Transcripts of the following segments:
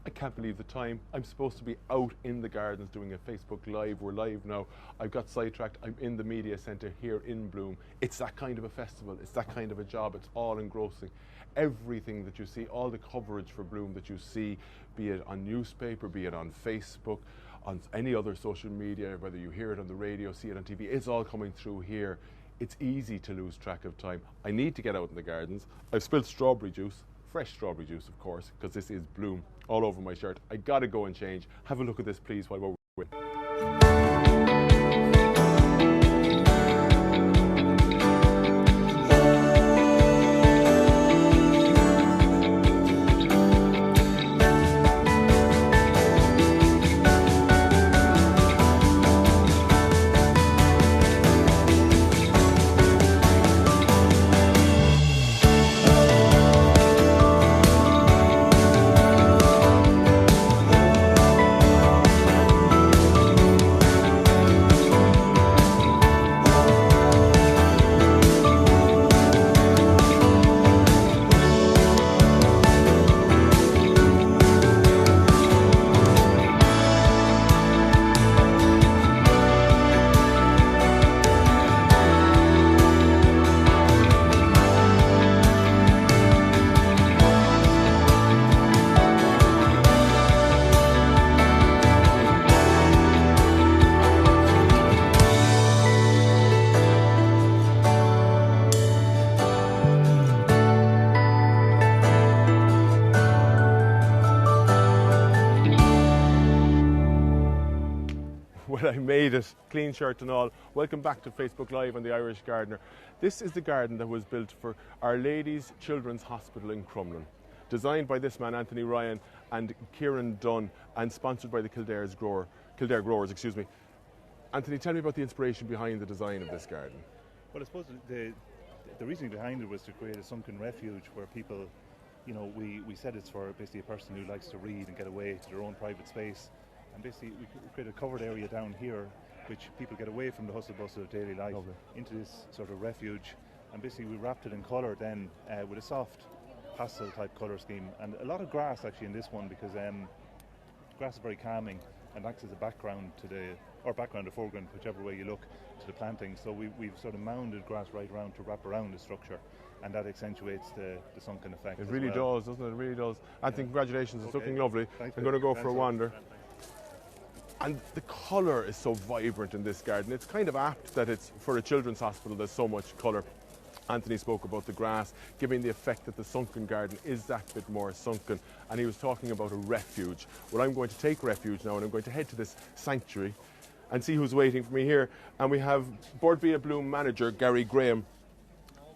I can't believe the time. I'm supposed to be out in the gardens doing a Facebook Live. We're live now. I've got sidetracked. I'm in the media centre here in Bloom. It's that kind of a festival. It's that kind of a job. It's all engrossing. Everything that you see, all the coverage for Bloom that you see, be it on newspaper, be it on Facebook, on any other social media, whether you hear it on the radio, see it on TV, it's all coming through here. It's easy to lose track of time. I need to get out in the gardens. I've spilled strawberry juice. Fresh strawberry juice, of course, because this is Bloom all over my shirt. I gotta go and change. Have a look at this, please, while we're with. Well, I made it, clean shirt and all. Welcome back to Facebook Live on the Irish Gardener. This is the garden that was built for Our Lady's Children's Hospital in Crumlin. Designed by this man, Anthony Ryan, and Kieran Dunn, and sponsored by the Kildare Growers. Anthony, tell me about the inspiration behind the design of this garden. Well, I suppose the reasoning behind it was to create a sunken refuge where people, you know, we said it's for basically a person who likes to read and get away to their own private space. And basically we created a covered area down here which people get away from the hustle bustle of daily life into this sort of refuge. And basically we wrapped it in colour then with a soft pastel type colour scheme, and a lot of grass actually in this one, because grass is very calming and acts as a background to background or foreground, whichever way you look, to the planting. So we've sort of mounded grass right around to wrap around the structure, and that accentuates the sunken effect. It really does, doesn't it? It really does. Anthony, congratulations, it's looking lovely. Thanks. I'm going to go for a wander. And the colour is so vibrant in this garden. It's kind of apt that it's for a children's hospital, there's so much colour. Anthony spoke about the grass, giving the effect that the sunken garden is that bit more sunken. And he was talking about a refuge. Well, I'm going to take refuge now, and I'm going to head to this sanctuary and see who's waiting for me here. And we have Board Bia Bloom manager, Gary Graham,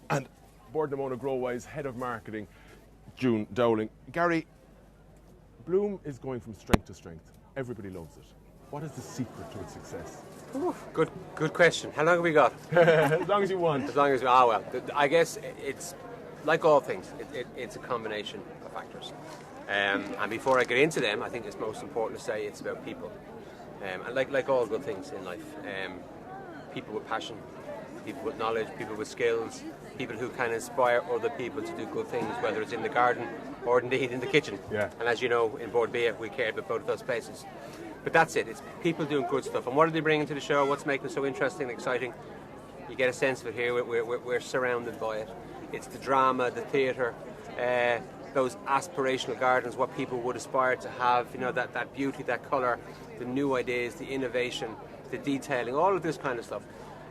and Board Namona Growwise head of marketing, June Dowling. Gary, Bloom is going from strength to strength. Everybody loves it. What is the secret to its success? Ooh, good question. How long have we got? As long as you want. As long as I guess it's like all things. It's a combination of factors. And before I get into them, I think it's most important to say it's about people. And like all good things in life, people with passion, people with knowledge, people with skills, people who can inspire other people to do good things, whether it's in the garden or indeed in the kitchen. Yeah. And as you know, in Board Bia, we care about both of those places. But that's it. It's people doing good stuff. And what are they bringing to the show? What's making it so interesting and exciting? You get a sense of it here. We're surrounded by it. It's the drama, the theatre, those aspirational gardens, what people would aspire to have, you know, that beauty, that colour, the new ideas, the innovation, the detailing, all of this kind of stuff.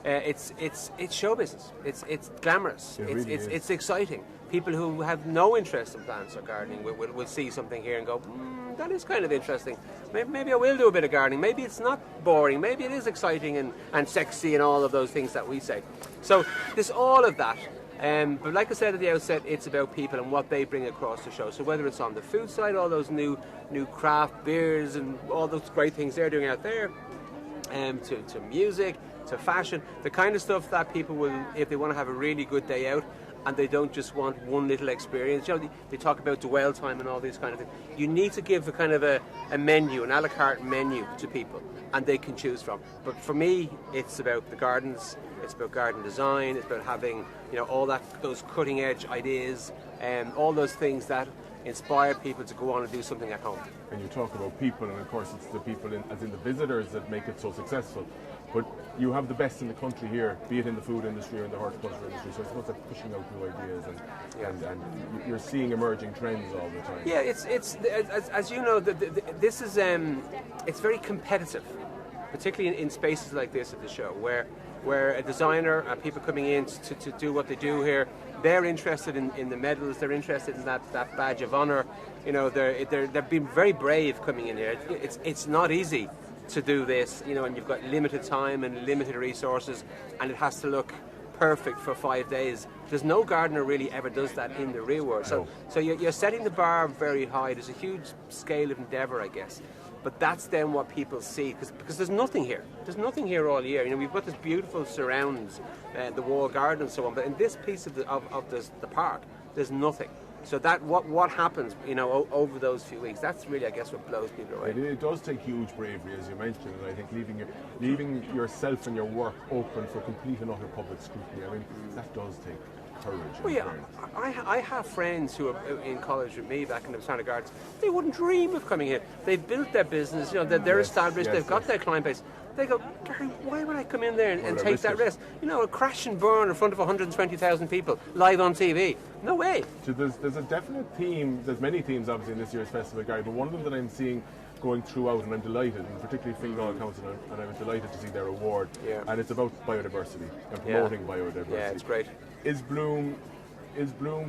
It's show business. It's glamorous. It's exciting. People who have no interest in plants or gardening will see something here and go, that is kind of interesting. Maybe I will do a bit of gardening. Maybe it's not boring. Maybe it is exciting and sexy and all of those things that we say. So there's all of that. But like I said at the outset, it's about people and what they bring across the show. So whether it's on the food side, all those new craft beers and all those great things they're doing out there, to music, to fashion, the kind of stuff that people will, if they want to have a really good day out and they don't just want one little experience. You know, they talk about dwell time and all these kind of things. You need to give a kind of a menu, an a la carte menu to people, and they can choose from. But for me, it's about the gardens, it's about garden design, it's about having, you know, all those cutting edge ideas and all those things that inspire people to go on and do something at home. And you talk about people, and of course it's the people, as in the visitors, that make it so successful. But you have the best in the country here, be it in the food industry or in the horticulture industry. So I suppose they're pushing out new ideas, and you're seeing emerging trends all the time. Yeah, it's as you know, this is it's very competitive, particularly in spaces like this at the show, where a designer and people coming in to do what they do here, they're interested in the medals, they're interested in that badge of honour. You know, they've been very brave coming in here. It's not easy to do this, you know, and you've got limited time and limited resources, and it has to look perfect for 5 days. There's no gardener really ever does that in the real world. So you're setting the bar very high. There's a huge scale of endeavour, I guess. But that's then what people see, because there's nothing here. There's nothing here all year. You know, we've got this beautiful surrounds, the wall garden and so on. But in this piece of the park, there's nothing. So that what happens, you know, over those few weeks, that's really, I guess, what blows people away. It does take huge bravery, as you mentioned, and I think leaving yourself and your work open for complete and utter public scrutiny, I mean, that does take courage. Well, yeah, I have friends who are in college with me back in the Botanic Gardens. They wouldn't dream of coming here. They've built their business, you know, they're established, they've got their client base. They go, Gary, why would I come in there and take that risk? You know, a crash and burn in front of 120,000 people live on TV. No way. So there's a definite theme. There's many themes, obviously, in this year's festival, Gary, but one of them that I'm seeing going throughout, and I'm delighted, and particularly Fingal Council, and I'm delighted to see their award. Yeah. And it's about biodiversity and promoting biodiversity. Yeah, it's great. Is Bloom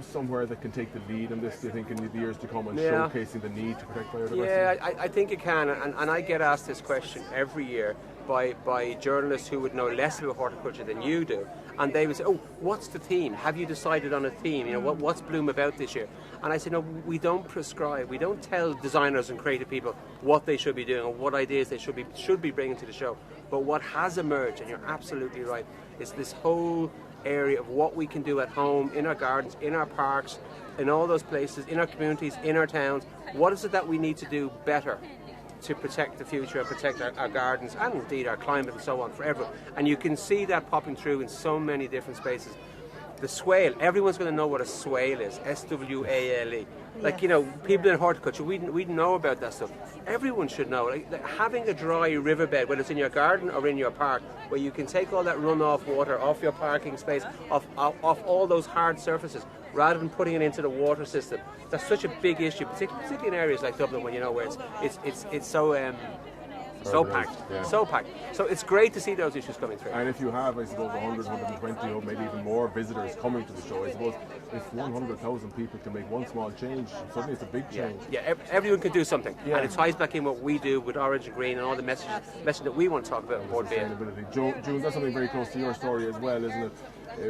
somewhere that can take the lead in this, do you think, in the years to come, and showcasing the need to protect biodiversity? Yeah, I think it can, and I get asked this question every year by journalists who would know less about horticulture than you do, and they would say, oh, what's the theme? Have you decided on a theme? You know, what's Bloom about this year? And I say, no, we don't prescribe. We don't tell designers and creative people what they should be doing or what ideas they should be bringing to the show. But what has emerged, and you're absolutely right, is this whole area of what we can do at home, in our gardens, in our parks, in all those places, in our communities, in our towns. What is it that we need to do better to protect the future and protect our gardens and indeed our climate and so on forever? And you can see that popping through in so many different spaces. The swale, everyone's going to know what a swale is, S-W-A-L-E. Like, you know, people in horticulture, we know about that stuff. Everyone should know. Like having a dry riverbed, whether it's in your garden or in your park, where you can take all that runoff water off your parking space, off all those hard surfaces, rather than putting it into the water system. That's such a big issue, particularly in areas like Dublin, when you know where it's so packed, so packed. So it's great to see those issues coming through. And if you have, I suppose, 100, 120, or maybe even more visitors coming to the show, I suppose if 100,000 people can make one small change, suddenly it's a big change. Yeah, everyone can do something. Yeah. And it ties back in what we do with Orange and Green and all the message that we want to talk about on board sustainability. June, that's something very close to your story as well, isn't it?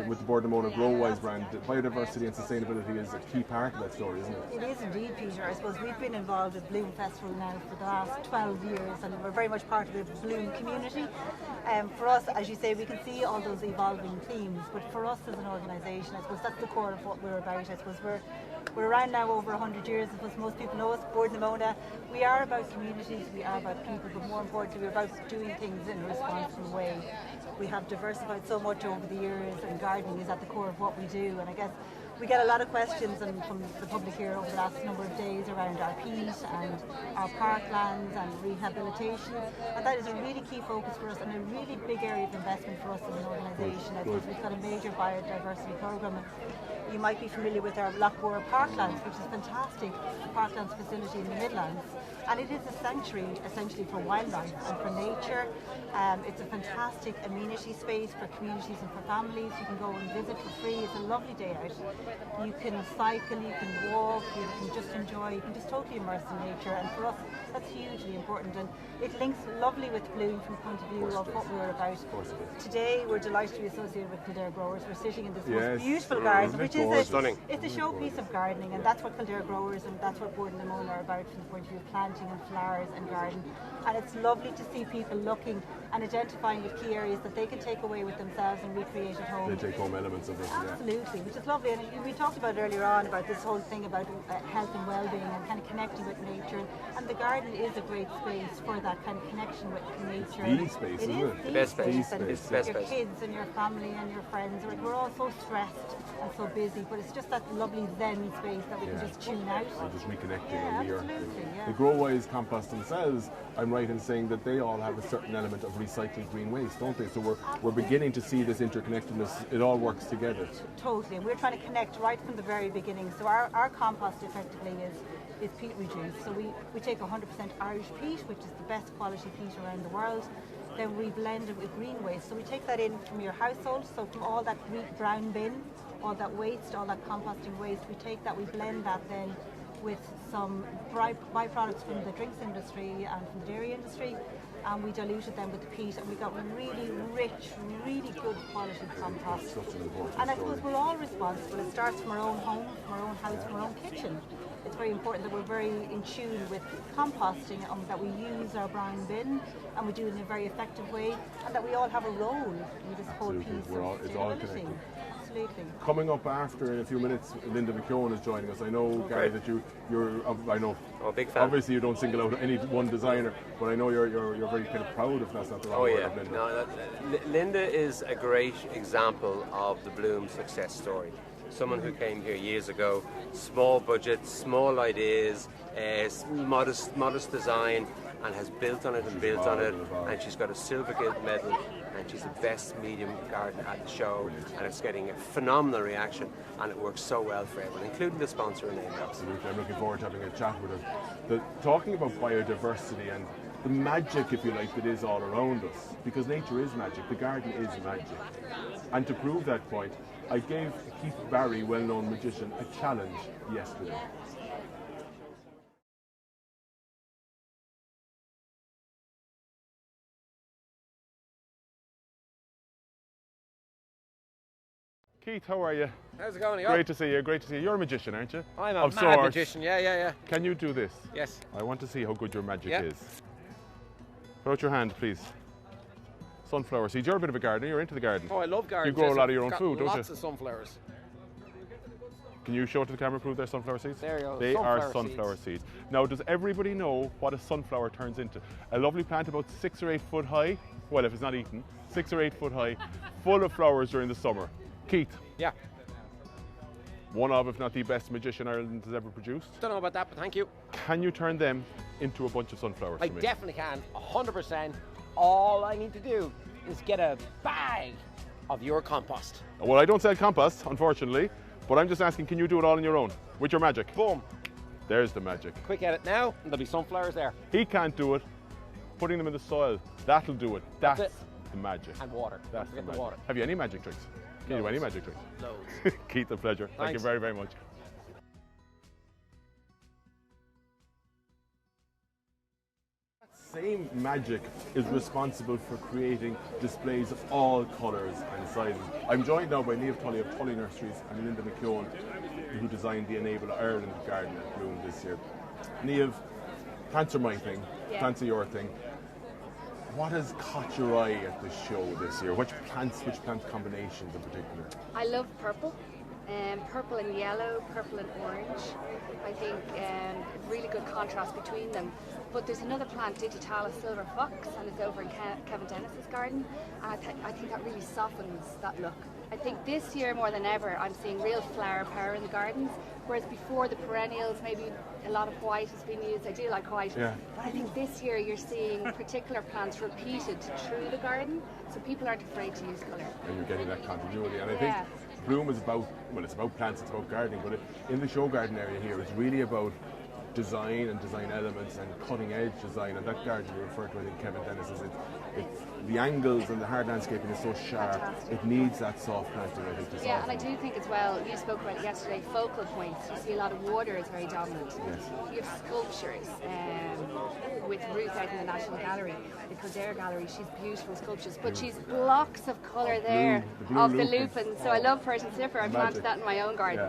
With the Board Mona Growwise brand, biodiversity and sustainability is a key part of that story, isn't it? It is indeed, Peter. I suppose we've been involved with Bloom Festival now for the last 12 years, and we're very much part of the Bloom community. For us, as you say, we can see all those evolving themes, but for us as an organisation, I suppose that's the core of what we're about. I suppose we're around now over 100 years. I suppose most people know us, Board Mona. We are about communities, we are about people, but more importantly, we're about doing things in a responsible way. We have diversified so much over the years, and gardening is at the core of what we do. And I guess we get a lot of questions from the public here over the last number of days around our peat and our parklands and rehabilitation. And that is a really key focus for us and a really big area of investment for us as an organisation. I suppose we've got a major biodiversity programme. You might be familiar with our Lochborough Parklands, which is a fantastic parklands facility in the Midlands. And it is a sanctuary, essentially, for wildlife and for nature. It's a fantastic amenity space for communities and for families. You can go and visit for free. It's a lovely day out. You can cycle, you can walk, you can just enjoy, you can just totally immerse in nature. And for us, that's hugely important. And it links lovely with Bloom from the point of view of what we're about. Today, we're delighted to be associated with Kildare Growers. We're sitting in this most beautiful garden, which is it's a showpiece of gardening, and that's what Kildare Growers and that's what Board Mona are about from the point of view of planting and flowers and garden. And it's lovely to see people looking and identifying with key areas that they can take away with themselves and recreate at home. They take home elements of it. Absolutely, which is lovely. And we talked about earlier on about this whole thing about health and well-being and kind of connecting with nature. And the garden is a great space for that kind of connection with nature. It's the space, isn't it? The best space. And your kids and your family and your friends. We're all so stressed and so busy. busy, but it's just that lovely zen space that we can just tune out. We're just reconnecting Yeah, and absolutely, yeah. The GrowWise compost themselves, I'm right in saying that they all have a certain element of recycled green waste, don't they? So we're beginning to see this interconnectedness. It all works together. Totally, and we're trying to connect right from the very beginning. So our compost effectively is peat reduced. So we take 100% Irish peat, which is the best quality peat around the world. Then we blend it with green waste. So we take that in from your household, so from all that brown bin, all that waste, all that composting waste, we take that, we blend that then with some byproducts from the drinks industry and from the dairy industry, and we diluted them with the peat, and we got really rich, really good quality compost. Such an important And I story. suppose we're all responsible. It starts from our own home, from our own house, from our own kitchen. It's very important that we're very in tune with composting, that we use our brown bin and we do it in a very effective way, and that we all have a role in this whole Absolutely. piece It's of all sustainability. connected. Absolutely. Coming up after in a few minutes, Linda McKeown is joining us. I know, Gary, that I know. Oh, big fan. Obviously, you don't single out any one designer, but I know you're very kind of proud, if that's not the wrong word, of Linda. No, Linda is a great example of the Bloom success story. Someone who came here years ago, small budget, small ideas, modest design, and has built on it and built on it, and she's got a silver gilt medal, and she's the best medium garden at the show, and it's getting a phenomenal reaction, and it works so well for everyone, including the sponsor in April. Absolutely, I'm looking forward to having a chat with her. Talking about biodiversity and the magic, if you like, that is all around us, because nature is magic, the garden is magic. And to prove that point, I gave Keith Barry, well-known magician, a challenge yesterday. Keith, how are you? How's it going? Great to see you, great to see you. You're a magician, aren't you? I'm a Of mad sorts. magician, yeah. Can you do this? Yes. I want to see how good your magic Yeah. is. Put out your hand, please. Sunflower seeds. You're a bit of a gardener. You're into the garden. Oh, I love gardens. You grow a Yes, lot of your own I've got food, don't you? Lots of sunflowers. Can you show it to the camera, prove they're sunflower seeds? There you go, They are sunflower sunflower seeds. Now, does everybody know what a sunflower turns into? A lovely plant about 6 or 8 foot high. Well, if it's not eaten, 6 or 8 foot high, full of flowers during the summer. Keith, Yeah. one of, if not the best magician Ireland has ever produced. Don't know about that, but thank you. Can you turn them into a bunch of sunflowers I for me? definitely can, 100%. All I need to do is get a bag of your compost. Well, I don't sell compost, unfortunately, but I'm just asking, can you do it all on your own, with your magic? Boom. There's the magic. Quick edit now, and there'll be sunflowers there. He can't do it. Putting them in the soil, that'll do it. That's it. the magic. And water. That's Don't the forget magic. the water. Have you any magic tricks? Can you do any magic tricks? Loads. Keith, a pleasure. Thank you Thanks. very, very much. That same magic is responsible for creating displays of all colours and sizes. I'm joined now by Niamh Tully of Tully Nurseries and Linda McKeown, who designed the Enable Ireland garden at Bloom this year. Niamh, plants are my thing, plants are your thing. What has caught your eye at the show this year? Which plant combinations in particular? I love purple. Purple and yellow, purple and orange. I think really good contrast between them. But there's another plant, Digitalis silver fox, and it's over in Kevin Dennis's garden. And I think that really softens that look. I think this year more than ever, I'm seeing real flower power in the gardens. Whereas before the perennials, maybe a lot of white has been used. I do like white. Yeah. But I think this year you're seeing particular plants repeated through the garden. So people aren't afraid to use colour. And you're getting that continuity. And I Yeah. think Bloom is about, well, it's about plants, it's about gardening, but in the show garden area here, it's really about design and design elements and cutting edge design. And that garden you referred to, I think, Kevin Dennis, is it's the angles and the hard landscaping is so sharp. Fantastic. It needs that soft planting, I think, to Yeah, and I soften. do think as well, you spoke about it yesterday, focal points. You see a lot of water is very dominant. Yes. You have sculptures with Ruth out in the National Gallery, the Kildare Gallery. She's beautiful sculptures, but she's blocks of colour there the blue of the lupin. lupin. So I love Persian sniffer. I Magic. planted that in my own garden.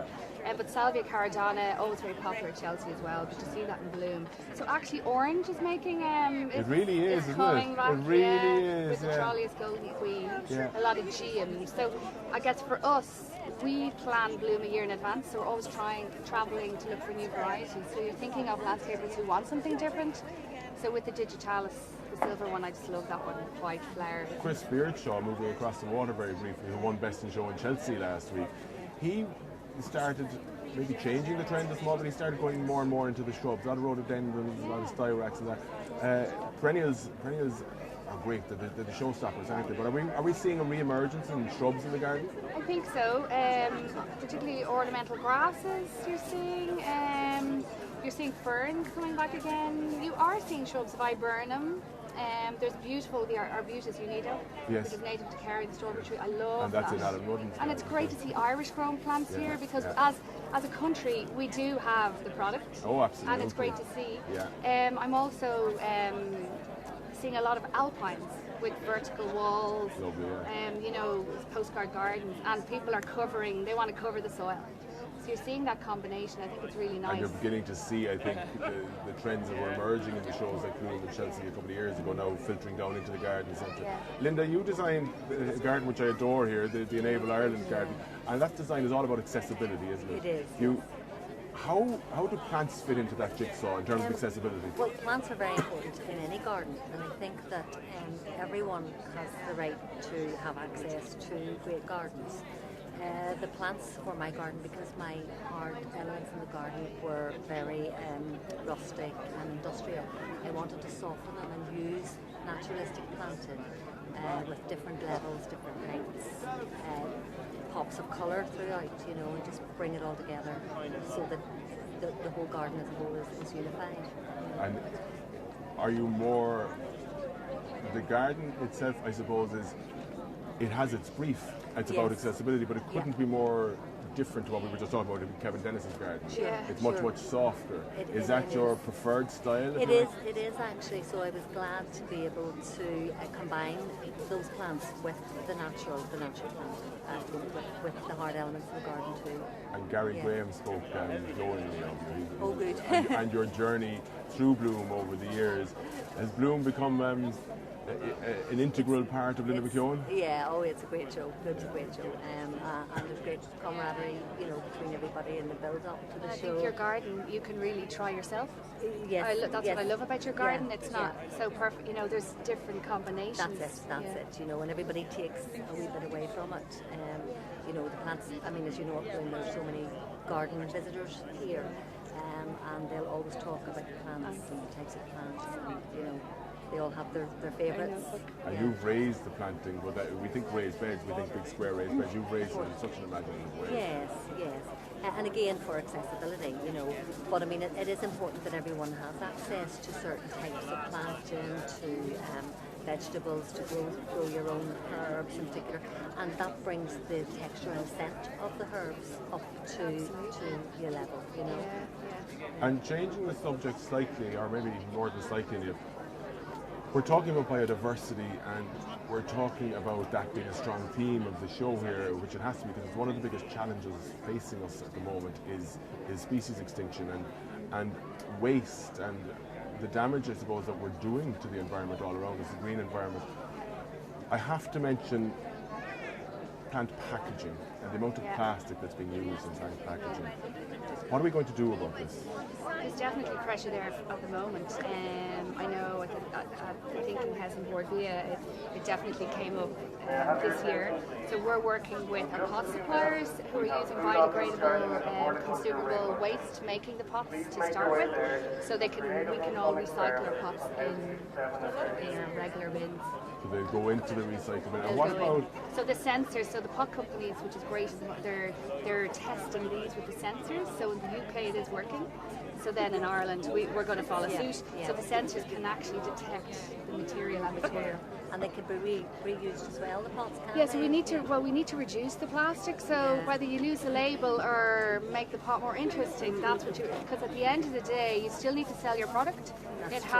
Yeah. But Salvia caradana, always very popular at Chelsea as well. But to see that in bloom. So actually, orange is making. It really is, isn't coming it? back, It really yeah, is, with the yeah. Trolleys Golden Queen. Yeah. A lot of GM. So I guess for us, we plan bloom a year in advance. So we're always travelling to look for new varieties. So you're thinking of landscapers who want something different. So with the Digitalis, the silver one, I just love that one, white flower. Chris Beardshaw, moving across the water very briefly, who won Best in Show in Chelsea last week, he started maybe changing the trend a small bit. He started going more and more into the shrubs, a lot of rhododendrons, a lot of styrax and that. Perennials are great. They're the showstoppers, aren't they? But are we seeing a re-emergence in shrubs in the garden? I think so. Particularly ornamental grasses. You're seeing ferns coming back again. You are seeing shrubs, viburnum. There's beautiful, the Arbutus unido, yes, which is native to Kerry, the strawberry tree. I love and that's that. in Alan Rudden's and it's great to see Irish grown plants here, because as a country we do have the product. Oh, absolutely. And it's great to see. Yeah. I'm also seeing a lot of alpines with vertical walls. Lovely, yeah. Postcard gardens, and people are they want to cover the soil. So you're seeing that combination. I think it's really nice. And you're beginning to see, I think, the trends that were emerging in the shows like Bloom and Chelsea a couple of years ago now filtering down into the garden centre. Yeah. Linda, you designed a garden which I adore here, the Enable Ireland garden, and that design is all about accessibility, isn't it? It is. How do plants fit into that jigsaw in terms of accessibility? Well, plants are very important in any garden, and I think that everyone has the right to have access to great gardens. The plants for my garden, because my hard elements in the garden were very rustic and industrial, I wanted to soften them and use naturalistic planting with different levels, different heights, pops of colour throughout, and just bring it all together so that the whole garden as a whole is unified. And are you more... The garden itself, I suppose, it has its brief. It's about accessibility, but it couldn't be more different to what we were just talking about in Kevin Dennis's garden. Yeah, it's much softer. Is that your preferred style? It is actually. So I was glad to be able to combine those plants with the natural plant, with the hard elements of the garden too. And Gary Graham spoke glowingly of you. Oh, good. and your journey through Bloom over the years. Has Bloom become an integral part of Linda McKeown? Yeah, it's a great show. It's a great show. And there's great camaraderie, between everybody in the build-up to the show. I think your garden, you can really try yourself. Yes. That's what I love about your garden. It's not so perfect. There's different combinations. That's it. And everybody takes a wee bit away from it. The plants, as you know, there's so many garden visitors here. And they'll always talk about the plants and the types of plants, and they all have their favourites. And you've raised the planting, but we think raised beds, we think big square raised beds. You've raised it in such an imaginative way. Yes. And again, for accessibility, But it is important that everyone has access to certain types of planting, to vegetables, to grow your own herbs in particular, and that brings the texture and scent of the herbs up to your level, And changing the subject slightly, or maybe even more than slightly, we're talking about biodiversity, and we're talking about that being a strong theme of the show here, which it has to be, because it's one of the biggest challenges facing us at the moment is species extinction and waste and the damage, I suppose, that we're doing to the environment all around us, the green environment. I have to mention plant packaging and the amount of plastic that's being used in plant packaging. What are we going to do about this? There's definitely pressure there at the moment. I know at the Thinking Housing Board VIA, it definitely came up this year. So we're working with our pot suppliers who are using biodegradable, consumable waste making the pots to start with, so we can all recycle our pots in our regular bins. So they go into the recycle bin. And what about... So the sensors, so the pot companies, which is great, they're testing these with the sensors. So in the UK it is working. So then in Ireland we're going to follow suit. So the sensors can actually detect the material and material. And they can be reused as well, the pots can. Yeah, so we need to reduce the plastic. So whether you lose the label or make the pot more interesting, that's what because at the end of the day, you still need to sell your product.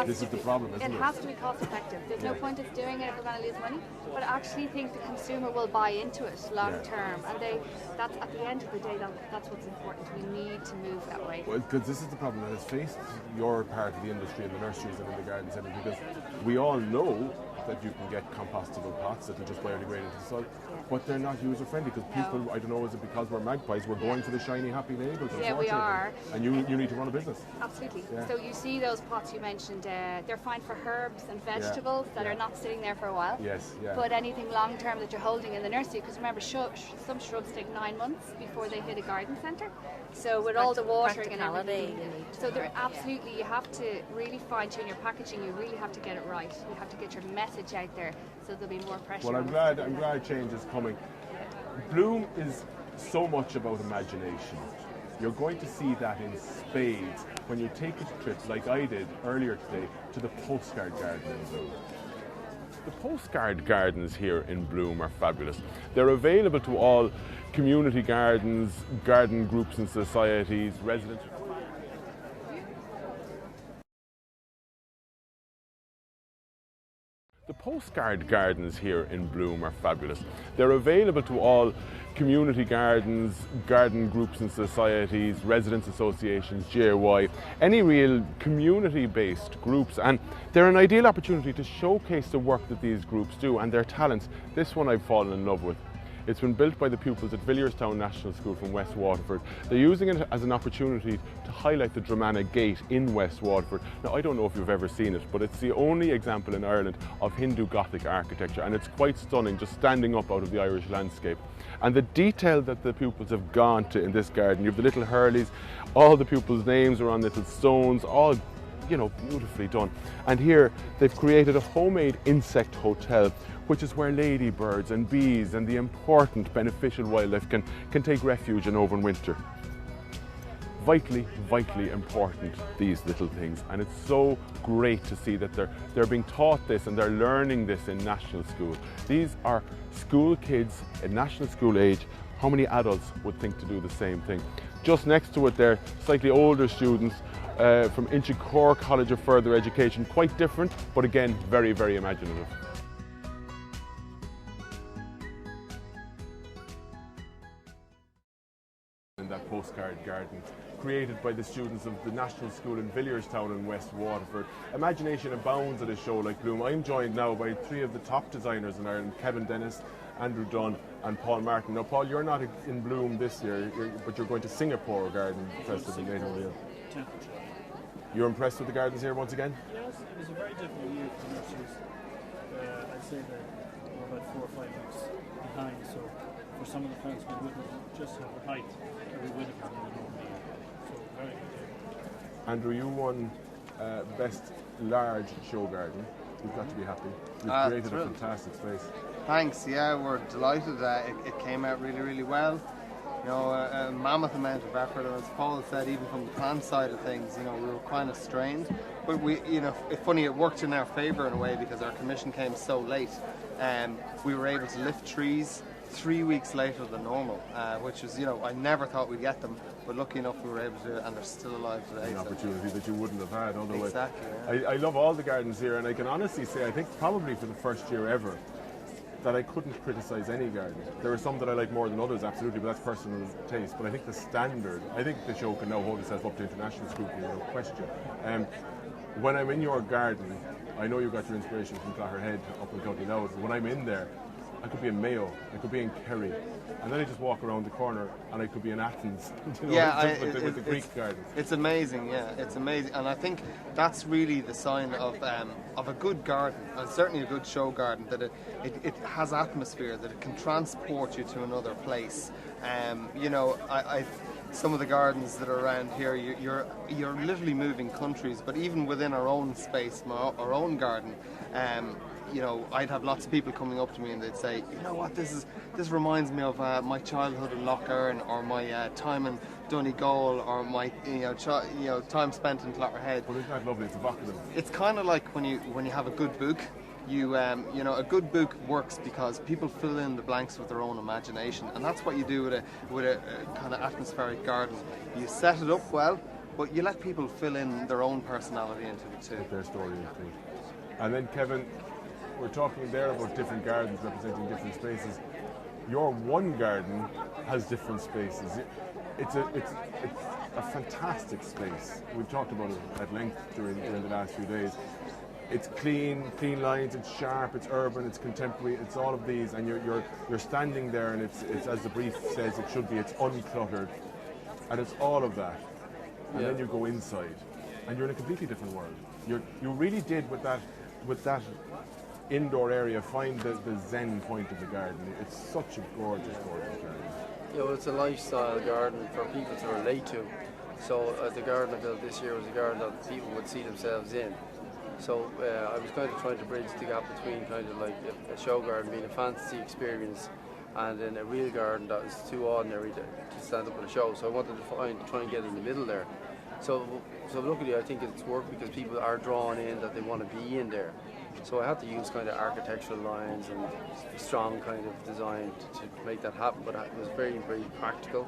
This is the problem, isn't it? It has to be cost effective. There's no point of doing it if we're going to lose money. But I actually think the consumer will buy into it long term, and that's at the end of the day, that's what's important. We need to move that way. Well, because this is the problem that has faced your part of the industry in the nurseries and in the garden centre, because we all know that you can get compostable pots that will just biodegrade into the soil, but they're not user friendly because people, I don't know, is it because we're magpies, we're going for the shiny happy labels? Yeah, we are. And you need to run a business. Absolutely. Yeah. So you see those pots you mentioned, they're fine for herbs and vegetables that are not sitting there for a while. Yes, yeah. But anything long term that you're holding in the nursery, because remember, some shrubs take 9 months before they hit a garden centre. So with all the watering and everything, so they're absolutely, you have to really fine tune your packaging. You really have to get it right. You have to get your message out there, so there'll be more pressure. Well, I'm glad change is coming. Bloom is so much about imagination. You're going to see that in spades when you take a trip, like I did earlier today, to the postcard garden in Bloom. The postcard gardens here in Bloom are fabulous. They're available to all community gardens, garden groups and societies, residents. The postcard gardens here in Bloom are fabulous. They're available to all community gardens, garden groups and societies, residents associations, JY, any real community-based groups, and they're an ideal opportunity to showcase the work that these groups do and their talents. This one I've fallen in love with. It's been built by the pupils at Villierstown National School from West Waterford. They're using it as an opportunity to highlight the Dramana Gate in West Waterford. Now, I don't know if you've ever seen it, but it's the only example in Ireland of Hindu Gothic architecture, and it's quite stunning, just standing up out of the Irish landscape. And the detail that the pupils have gone to in this garden, you have the little hurleys, all the pupils' names are on little stones, all, you know, beautifully done. And here they've created a homemade insect hotel, which is where ladybirds and bees and the important beneficial wildlife can take refuge and overwinter. Vitally, vitally important, these little things, and it's so great to see that they're being taught this and they're learning this in national school. These are school kids at national school age. How many adults would think to do the same thing? Just next to it there, slightly older students from Inchicore College of Further Education, quite different, but again, very, very imaginative. In that postcard garden, created by the students of the National School in Villierstown in West Waterford. Imagination abounds at a show like Bloom. I'm joined now by 3 of the top designers in Ireland, Kevin Dennis, Andrew Dunn and Paul Martin. Now Paul, you're not in Bloom this year, but you're going to Singapore Garden Festival later in the year. You're impressed with the gardens here once again? Yes, it was a very difficult year for nurseries. I'd say that we're about 4 or 5 weeks behind, so for some of the plants we wouldn't just have the height that we would have in the normal year. So very good year. Andrew, you won Best Large Show Garden. You've got to be happy. You've created a fantastic space. Thanks, yeah, we're delighted. It came out really, really well. You know, a mammoth amount of effort, and as Paul said, even from the plant side of things, you know, we were kind of strained. But we, you know, it's funny, it worked in our favour in a way because our commission came so late, and we were able to lift trees 3 weeks later than normal, which was, you know, I never thought we'd get them, but lucky enough we were able to, and they're still alive today. An opportunity that you wouldn't have had otherwise. Exactly. Yeah. I love all the gardens here, and I can honestly say, I think probably for the first year ever, that I couldn't criticise any garden. There are some that I like more than others, absolutely, but that's personal taste. But I think the standard, I think the show can now hold itself up to international scrutiny, no question. When I'm in your garden, I know you got your inspiration from Clogherhead up in County Louth. When I'm in there, I could be in Mayo, I could be in Kerry, and then I just walk around the corner and I could be in Athens. You know, yeah, with the Greek garden. It's amazing, yeah, it's amazing, and I think that's really the sign of a good garden, and certainly a good show garden, that it has atmosphere, that it can transport you to another place. You know, some of the gardens that are around here, you're literally moving countries, but even within our own space, our own garden. You know, I'd have lots of people coming up to me and they'd say, you know what, this reminds me of my childhood in Lough Erne, or my time in Donegal, or my time spent in Clogherhead. Well, isn't that lovely? It's evocative. It's kind of like when you have a good book. You know, a good book works because people fill in the blanks with their own imagination, and that's what you do with a kind of atmospheric garden. You set it up well, but you let people fill in their own personality into it too. Their story into it. And then Kevin, we're talking there about different gardens representing different spaces. Your one garden has different spaces. It's a fantastic space. We've talked about it at length during the last few days. it's clean lines, it's sharp, it's urban, it's contemporary, it's all of these, and you're standing there, and it's as the brief says it should be. It's uncluttered, and it's all of that. And then you go inside, and you're in a completely different world. You really did with that indoor area find the zen point of the garden. It's such a gorgeous garden. You know, it's a lifestyle garden for people to relate to. So the garden I built this year was a garden that people would see themselves in. So I was kind of trying to bridge the gap between kind of like a show garden being a fantasy experience and then a real garden that is too ordinary to stand up at a show. So I wanted to try and get in the middle there. So luckily I think it's worked because people are drawn in that they want to be in there. So I had to use kind of architectural lines and strong kind of design to make that happen, but it was very, very practical.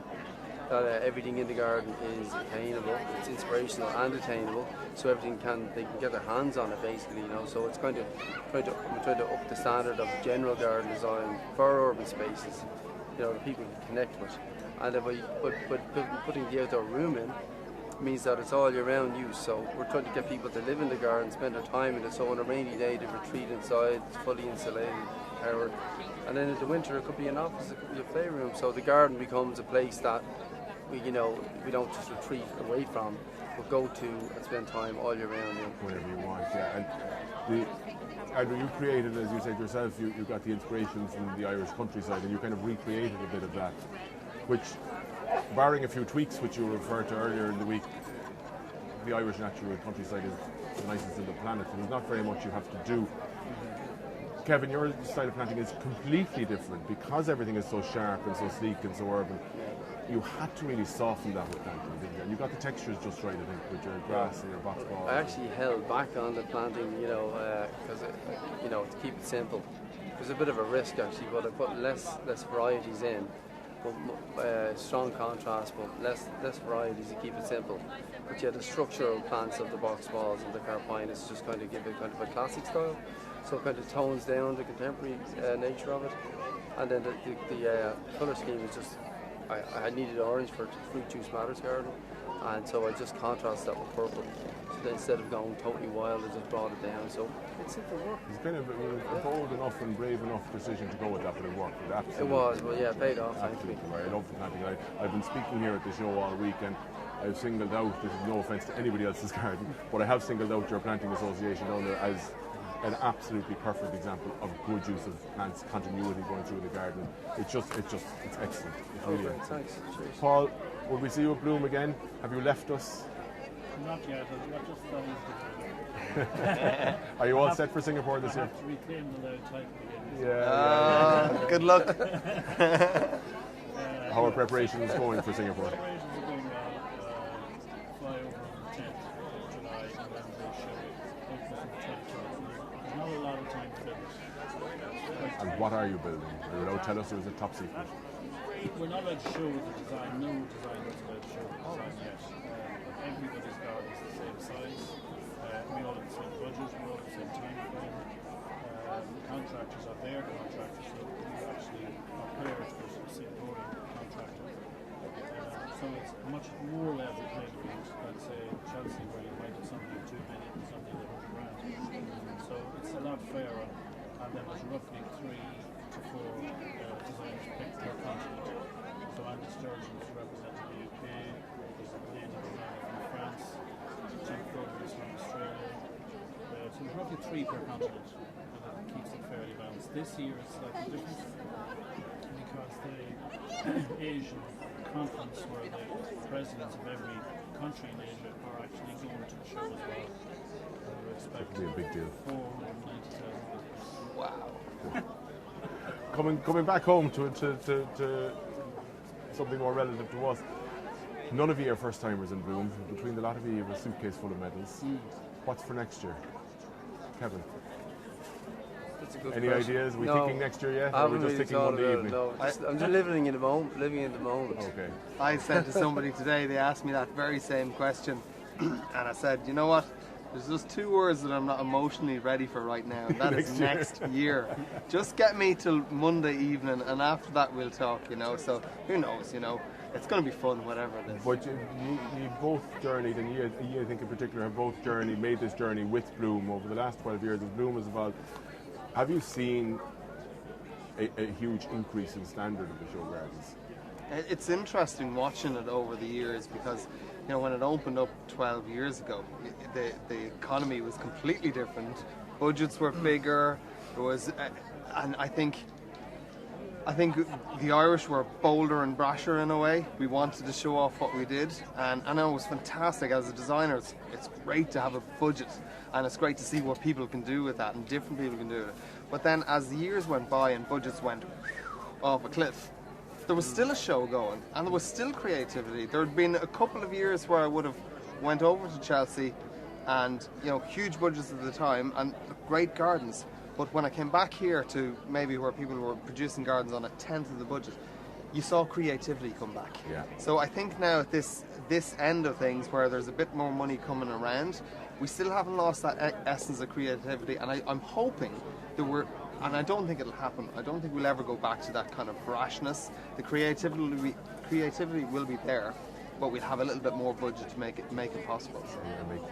That everything in the garden is attainable, it's inspirational and attainable, so they can get their hands on it basically, you know. So it's kind of trying to up the standard of general garden design for urban spaces, you know, that people can connect with. And by putting the outdoor room in means that it's all year round use. So we're trying to get people to live in the garden, spend their time in it. So on a rainy day they retreat inside, it's fully insulated, powered. And then in the winter it could be an office, it could be a playroom. So the garden becomes a place that we don't just retreat away from, but go to and spend time all year round in. Whenever you want, yeah. And Andrew, you created, as you said yourself, you got the inspiration from the Irish countryside, and you kind of recreated a bit of that, which, barring a few tweaks, which you referred to earlier in the week, the Irish natural countryside is the nicest in the planet. There's not very much you have to do. Kevin, your style of planting is completely different because everything is so sharp and so sleek and so urban. You had to really soften that with planting, didn't you? And you got the textures just right, I think, with your grass and your box balls. I actually held back on the planting, because to keep it simple. It was a bit of a risk actually, but I put less varieties in, but strong contrast, but less varieties to keep it simple. But yeah, the structural plants of the box balls and the carpinus just kind of give it kind of a classic style. So it kind of tones down the contemporary nature of it. And then the colour scheme is just, I needed orange for fruit juice matters garden, and so I just contrast that with purple. So then instead of going totally wild, I just brought it down. So it's simple work. It's kind of a bold enough and brave enough decision to go with that, but it worked. It was, but yeah, it paid off. Absolutely right. I love the planting. I've been speaking here at the show all week, and I've singled out, this is no offence to anybody else's garden, but I have singled out your planting association down there as an absolutely perfect example of good use of plants, continuity going through the garden. It's excellent. It's really excellent. Thanks. Cheers. Paul, will we see you at Bloom again? Have you left us? Not yet. I've just done. Are you all set for Singapore this year? I have to reclaim the loud title again. Yeah. Good luck. How are preparations going for Singapore? Preparations are going well. Fly over on the 10th of July, and then the show opens on the 22nd. There's not a lot of time to finish. And what are you building? Are you allowed to tell us, or is it top secret? We're not allowed to show the design. No design is allowed to show the design yet. Everybody's garden is the same size. We all have the same budget. We all have the same time frame. The contractors are their contractors, so we actually are pairs with a Singaporean contractor. So it's much more level playing field than say Chelsea, where you might have somebody with 2 million and somebody with £100,000. So it's a lot fairer, and then there's roughly 3 to 4 designers picked per continent. So Andy Sturgeon is representing the UK, there's a Canadian designer from France, Jim Kroger is from Australia. So there's roughly 3 per continent, and that keeps it fairly balanced. This year is slightly different because the Asian conference, where the presidents of every country in Asia are actually going to the show as well. We're expecting a big deal. 490,000. Wow. Coming back home to something more relative to us. None of you are first timers in Bloom. Between the lot of you, you have a suitcase full of medals. What's for next year, Kevin? That's a good Any question. ideas? Are we No, thinking next year yet? I Or are we haven't just really thinking thought Monday about it, evening? no. I'm just living in the moment. Okay. I said to somebody today, they asked me that very same question, and I said, you know what? There's just 2 words that I'm not emotionally ready for right now, and that is next year. Just get me till Monday evening, and after that we'll talk, you know. So who knows, you know. it's going to be fun, whatever it is. But you both journeyed, and you I think in particular have both made this journey with Bloom over the last 12 years as Bloom has evolved. Have you seen a huge increase in standard of the show gardens? It's interesting watching it over the years because, you know, when it opened up 12 years ago, the economy was completely different. Budgets were bigger. There was, and I think the Irish were bolder and brasher in a way. We wanted to show off what we did, and I know it was fantastic. As a designer, it's great to have a budget, and it's great to see what people can do with that, and different people can do it. But then as the years went by and budgets went off a cliff, there was still a show going, and there was still creativity. There had been a couple of years where I would have went over to Chelsea, and you know, huge budgets at the time and great gardens. But when I came back here to maybe where people were producing gardens on a tenth of the budget, you saw creativity come back. Yeah. So I think now at this end of things, where there's a bit more money coming around, we still haven't lost that essence of creativity, and I'm hoping that and I don't think it'll happen. I don't think we'll ever go back to that kind of brashness. The creativity will be there, but we'll have a little bit more budget to make it possible. So.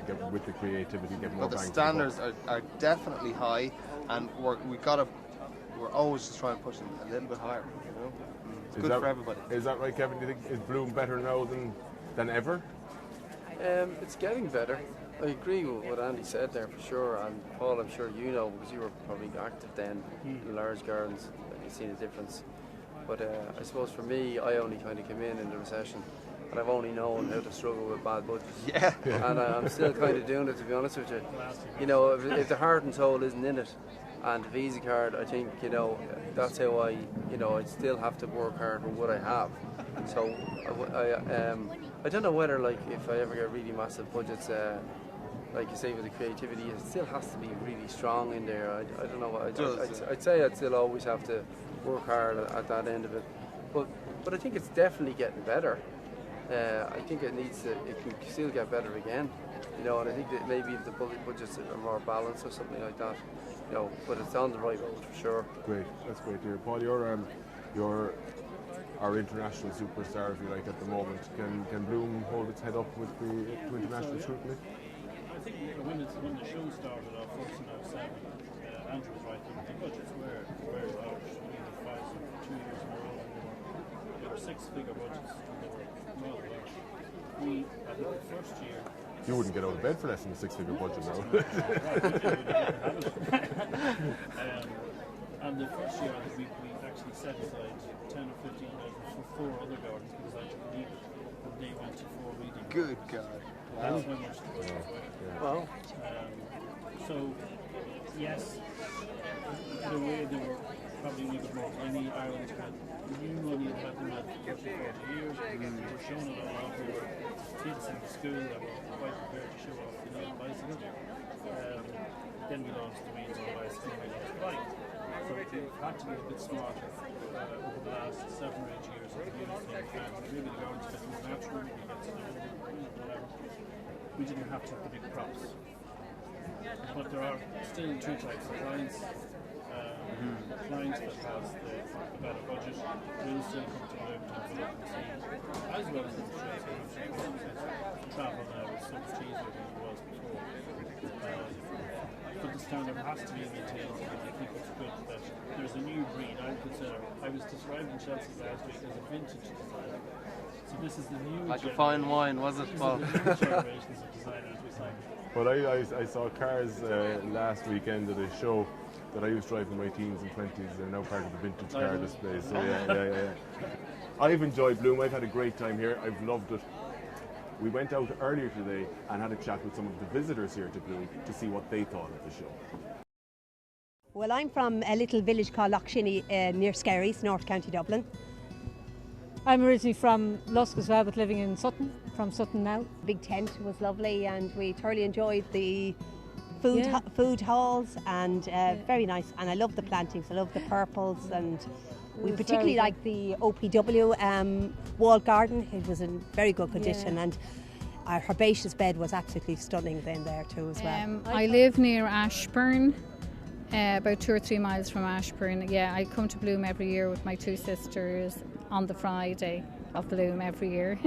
Yeah, with the creativity, get more. But the standards are definitely high, and we're always just trying to push them a little bit higher. You know, it's good for everybody. Is that right, Kevin? Do you think is Bloom better now than ever? It's getting better. I agree with what Andy said there for sure, and Paul, I'm sure you know, because you were probably active then in large gardens, and you've seen a difference. But I suppose for me, I only kind of came in the recession, and I've only known how to struggle with bad budgets. Yeah. And I'm still kind of doing it, to be honest with you. You know, if the heart and soul isn't in it, and the Visa card, I think, you know, that's how I still have to work hard with what I have. So I don't know whether, like, if I ever get really massive budgets, like you say, with the creativity, it still has to be really strong in there. I don't know. I'd say I'd still always have to work hard at that end of it. But I think it's definitely getting better. I think it can still get better again. You know, and I think that maybe if the budgets are more balanced or something like that, you know, but it's on the right road for sure. Great, that's great to hear. Paul, you're our international superstar, if you like, at the moment. Can Bloom hold its head up to international scrutiny? I think when the show started off, first in 2007, Andrew was right, the budgets were very large. We had 2 years in a row, and they were six-figure budgets, and they were well large. I think the first year... You wouldn't get out of bed for less than a six-figure budget now. And the first year, I think we actually set aside 10 or 15,000 for 4 other gardens because I didn't need it, and they went to 4 meetings. Good God. That's how much the budget were. Wow. So, yes, in a way they were probably a little bit more money. Ireland had new money that had them at 30, 40 years. We were showing it all off. We were kids in the school that were quite prepared to show off the new bicycle. Then we launched the wheels on the bicycle and we launched the bike. So we've had to be a bit smarter over the last 7 or 8 years of using it. Maybe the gardens get more natural, we get to whatever. We didn't have to have the big props. But there are still 2 types of clients. Clients that has the better budget will still come to Bloom to have a look and see, as well as the shows. Travel now is so much easier than it was before. But the standard has to be maintained, and I think it's good that there's a new breed. I was describing Chelsea last week as a vintage designer. So this is the new like a fine wine, was it, Paul? generations of designers recycling. Well, I saw cars last weekend at a show that I used to drive in my teens and 20s. They're now part of the vintage car display. So yeah. I've enjoyed Bloom. I've had a great time here. I've loved it. We went out earlier today and had a chat with some of the visitors here to Bloom to see what they thought of the show. Well, I'm from a little village called Lochshinny near Skerries, North County Dublin. I'm originally from Lusk as well, but living in Sutton, from Sutton now. Big tent was lovely and we thoroughly enjoyed the food halls and very nice. And I love the plantings, I love the purples, and we particularly like the OPW wall garden. It was in very good condition and our herbaceous bed was absolutely stunning then there too as well. I live near Ashburn, about 2 or 3 miles from Ashburn. Yeah, I come to Bloom every year with my 2 sisters on the Friday. of bloom every year.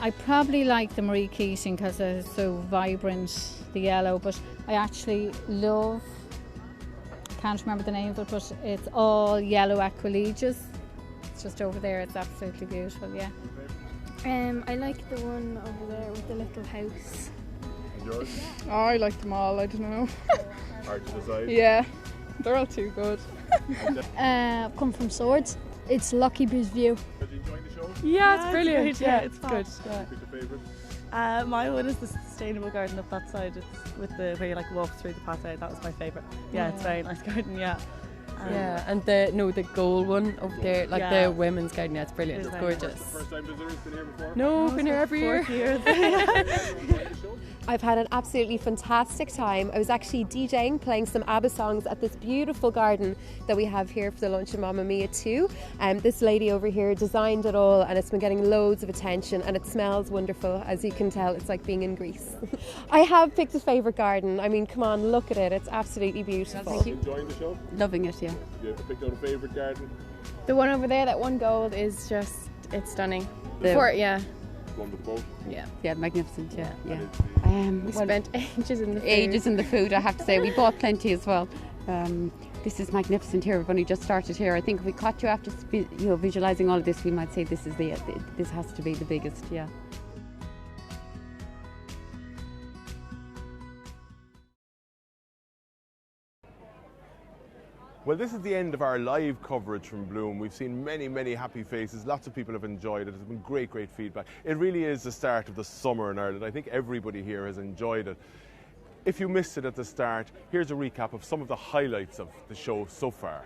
I probably like the Marie Keating because it's so vibrant, the yellow, but I actually love, I can't remember the name of it, but it's all yellow Aquilegias. It's just over there, it's absolutely beautiful, yeah. I like the one over there with the little house. And yours? Oh, I like them all, I don't know. Hard to decide. Yeah, they're all too good. Come from Swords. It's Lucky Breeze View. Are you enjoying the show? Yeah, it's brilliant. Great, Yeah, it's good. Pick your favourite? My one is the sustainable garden up that side. It's with the where you like walk through the pathway. That was my favourite. Yeah, it's a very nice garden. Yeah. Yeah, and the gold one up there, like the women's garden. Yeah, it's brilliant. It's gorgeous. First time visitors, been here before? No, been here every year. I've had an absolutely fantastic time. I was actually DJing, playing some ABBA songs at this beautiful garden that we have here for the Lunch of Mamma Mia 2. This lady over here designed it all, and it's been getting loads of attention, and it smells wonderful. As you can tell, it's like being in Greece. I have picked a favourite garden. I mean, come on, look at it. It's absolutely beautiful. Are you enjoying the show? Loving it, yeah. You picked out a favourite garden? The one over there, that one gold, is just, it's stunning. Yeah. One with the boat? Yeah, magnificent, yeah. We spent ages in the food. Ages in the food, I have to say. We bought plenty as well. This is magnificent here. We've only just started here. I think if we caught you after visualising all of this, we might say this has to be the biggest, yeah. Well, this is the end of our live coverage from Bloom. We've seen many, many happy faces. Lots of people have enjoyed it. There's been great, great feedback. It really is the start of the summer in Ireland. I think everybody here has enjoyed it. If you missed it at the start, here's a recap of some of the highlights of the show so far.